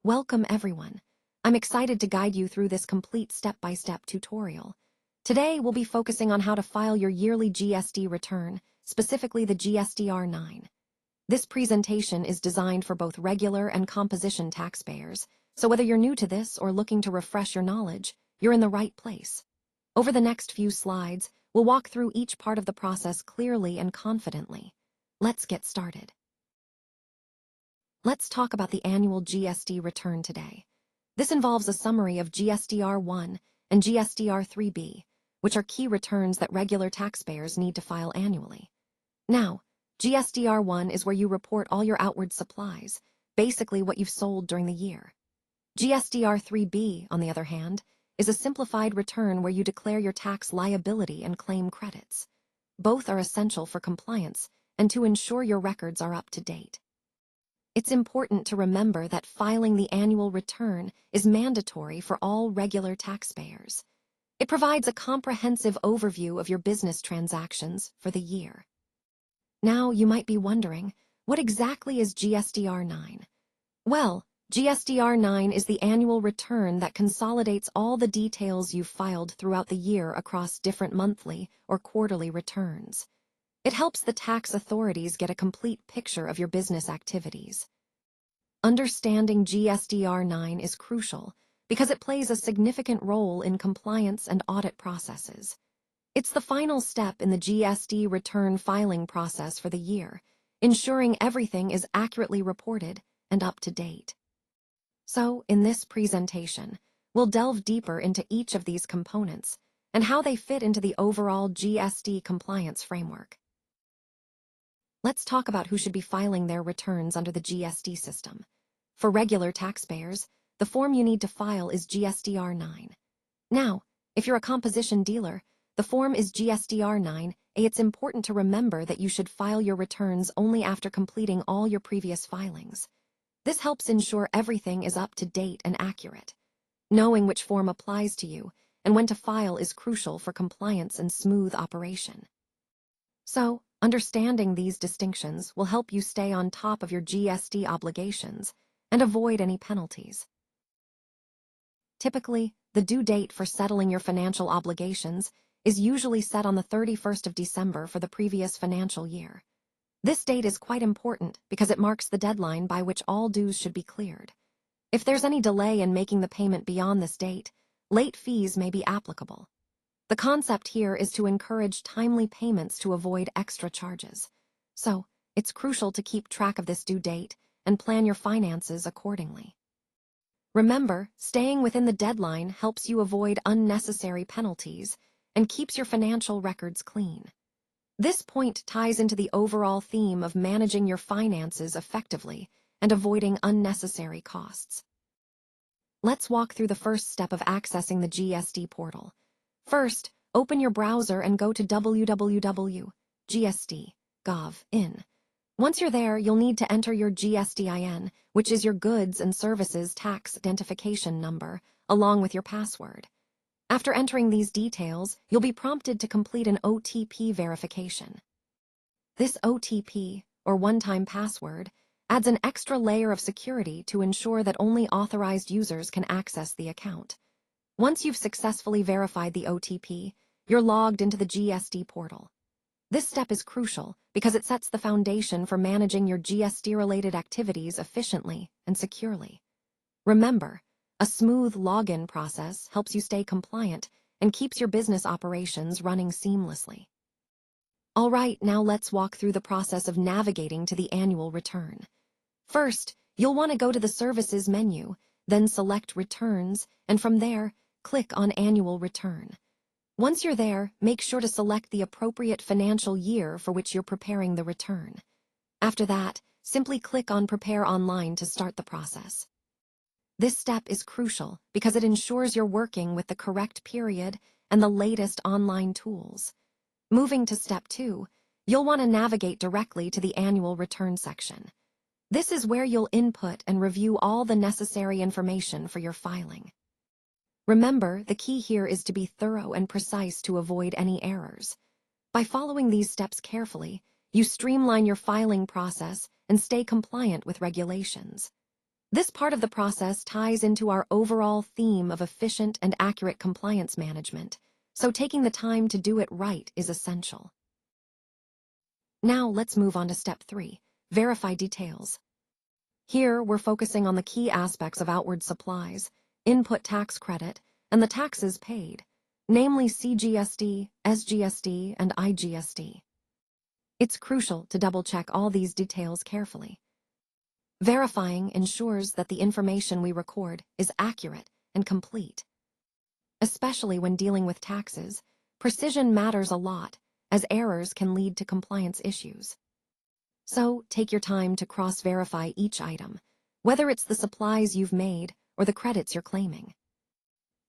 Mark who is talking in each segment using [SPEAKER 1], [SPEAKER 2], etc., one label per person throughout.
[SPEAKER 1] Welcome everyone. I'm excited to guide you through this complete step-by-step tutorial. Today we'll be focusing on how to file your yearly GST return, specifically the GSTR9. This presentation is designed for both regular and composition taxpayers, so whether you're new to this or looking to refresh your knowledge, you're in the right place. Over the next few slides, we'll walk through each part of the process clearly and confidently. Let's get started. Let's talk about the annual GST return today. This involves a summary of GSTR1 and GSTR3B, which are key returns that regular taxpayers need to file annually. Now, GSTR1 is where you report all your outward supplies, basically what you've sold during the year. GSTR3B, on the other hand, is a simplified return where you declare your tax liability and claim credits. Both are essential for compliance and to ensure your records are up to date. It's important to remember that filing the annual return is mandatory for all regular taxpayers. It provides a comprehensive overview of your business transactions for the year. Now, you might be wondering, what exactly is GSTR9? Well, GSTR9 is the annual return that consolidates all the details you've filed throughout the year across different monthly or quarterly returns. It helps the tax authorities get a complete picture of your business activities. Understanding GSTR9 is crucial because it plays a significant role in compliance and audit processes. It's the final step in the GST return filing process for the year, ensuring everything is accurately reported and up to date. So, in this presentation, we'll delve deeper into each of these components and how they fit into the overall GST compliance framework. Let's talk about who should be filing their returns under the GST system. For regular taxpayers, the form you need to file is GSTR9. Now, if you're a composition dealer, the form is GSTR9A. It's important to remember that you should file your returns only after completing all your previous filings. This helps ensure everything is up to date and accurate. Knowing which form applies to you and when to file is crucial for compliance and smooth operation. So, understanding these distinctions will help you stay on top of your GST obligations and avoid any penalties. Typically, the due date for settling your financial obligations is usually set on the 31st of December for the previous financial year. This date is quite important because it marks the deadline by which all dues should be cleared. If there's any delay in making the payment beyond this date, late fees may be applicable. The concept here is to encourage timely payments to avoid extra charges. So, it's crucial to keep track of this due date and plan your finances accordingly. Remember, staying within the deadline helps you avoid unnecessary penalties and keeps your financial records clean. This point ties into the overall theme of managing your finances effectively and avoiding unnecessary costs. Let's walk through the first step of accessing the GST portal. First, open your browser and go to www.gst.gov.in. Once you're there, you'll need to enter your GSTIN, which is your Goods and Services Tax Identification Number, along with your password. After entering these details, you'll be prompted to complete an OTP verification. This OTP, or one-time password, adds an extra layer of security to ensure that only authorized users can access the account. Once you've successfully verified the OTP, you're logged into the GST portal. This step is crucial because it sets the foundation for managing your GST-related activities efficiently and securely. Remember, a smooth login process helps you stay compliant and keeps your business operations running seamlessly. All right, now let's walk through the process of navigating to the annual return. First, you'll want to go to the Services menu, then select Returns, and from there, click on Annual Return. Once you're there, make sure to select the appropriate financial year for which you're preparing the return. After that, simply click on Prepare Online to start the process. This step is crucial because it ensures you're working with the correct period and the latest online tools. Moving to Step 2, you'll want to navigate directly to the Annual Return section. This is where you'll input and review all the necessary information for your filing. Remember, the key here is to be thorough and precise to avoid any errors. By following these steps carefully, you streamline your filing process and stay compliant with regulations. This part of the process ties into our overall theme of efficient and accurate compliance management, so taking the time to do it right is essential. Now let's move on to step 3, verify details. Here, we're focusing on the key aspects of outward supplies, input tax credit, and the taxes paid, namely CGST, SGST, and IGST. It's crucial to double-check all these details carefully. Verifying ensures that the information we record is accurate and complete. Especially when dealing with taxes, precision matters a lot, as errors can lead to compliance issues. So, take your time to cross-verify each item, whether it's the supplies you've made or the credits you're claiming.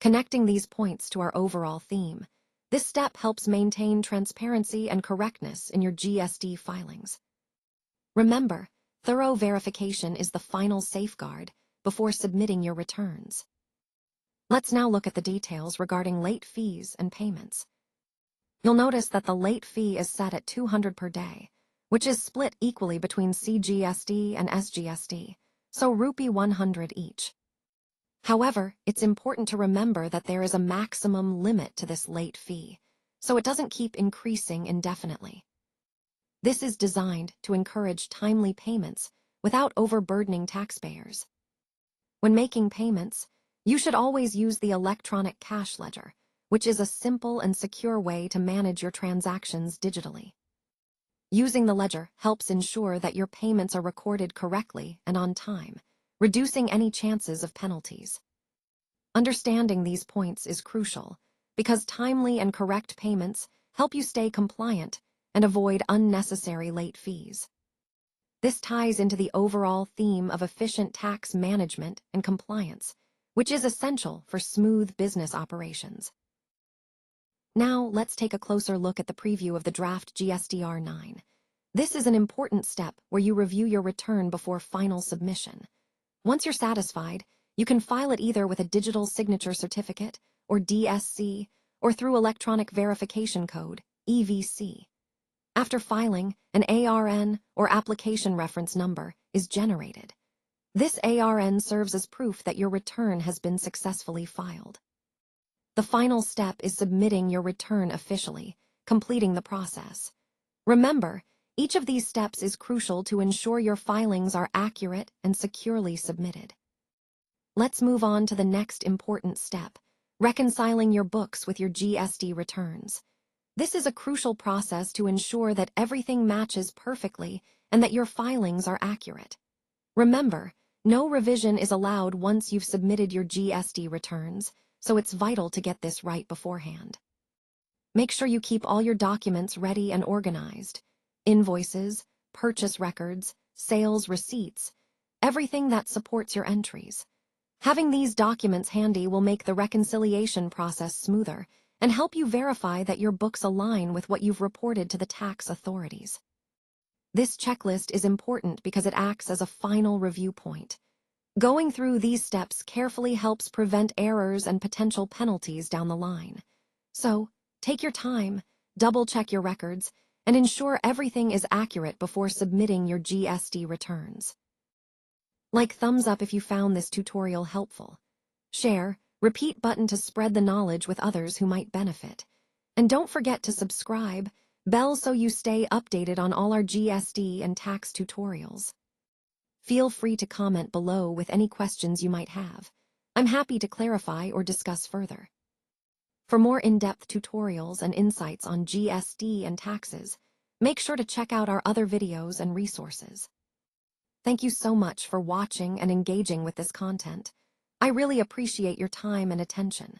[SPEAKER 1] Connecting these points to our overall theme, this step helps maintain transparency and correctness in your GST filings. Remember, thorough verification is the final safeguard before submitting your returns. Let's now look at the details regarding late fees and payments. You'll notice that the late fee is set at $200 per day, which is split equally between CGST and SGST, so Rupee 100 each. However, it's important to remember that there is a maximum limit to this late fee, so it doesn't keep increasing indefinitely. This is designed to encourage timely payments without overburdening taxpayers. When making payments, you should always use the electronic cash ledger, which is a simple and secure way to manage your transactions digitally. Using the ledger helps ensure that your payments are recorded correctly and on time, reducing any chances of penalties. Understanding these points is crucial, because timely and correct payments help you stay compliant and avoid unnecessary late fees. This ties into the overall theme of efficient tax management and compliance, which is essential for smooth business operations. Now, let's take a closer look at the preview of the draft GSTR 9. This is an important step where you review your return before final submission. Once you're satisfied, you can file it either with a digital signature certificate, or DSC, or through electronic verification code, EVC. After filing, an ARN, or application reference number, is generated. This ARN serves as proof that your return has been successfully filed. The final step is submitting your return officially, completing the process. Remember, each of these steps is crucial to ensure your filings are accurate and securely submitted. Let's move on to the next important step, reconciling your books with your GST returns. This is a crucial process to ensure that everything matches perfectly and that your filings are accurate. Remember, no revision is allowed once you've submitted your GST returns, so it's vital to get this right beforehand. Make sure you keep all your documents ready and organized. Invoices, purchase records, sales receipts, everything that supports your entries. Having these documents handy will make the reconciliation process smoother and help you verify that your books align with what you've reported to the tax authorities. This checklist is important because it acts as a final review point. Going through these steps carefully helps prevent errors and potential penalties down the line. So, take your time, double-check your records, and ensure everything is accurate before submitting your GST returns. Like thumbs up if you found this tutorial helpful. Share, repeat button to spread the knowledge with others who might benefit. And don't forget to subscribe, bell so you stay updated on all our GST and tax tutorials. Feel free to comment below with any questions you might have. I'm happy to clarify or discuss further. For more in-depth tutorials and insights on GST and taxes, make sure to check out our other videos and resources. Thank you so much for watching and engaging with this content. I really appreciate your time and attention.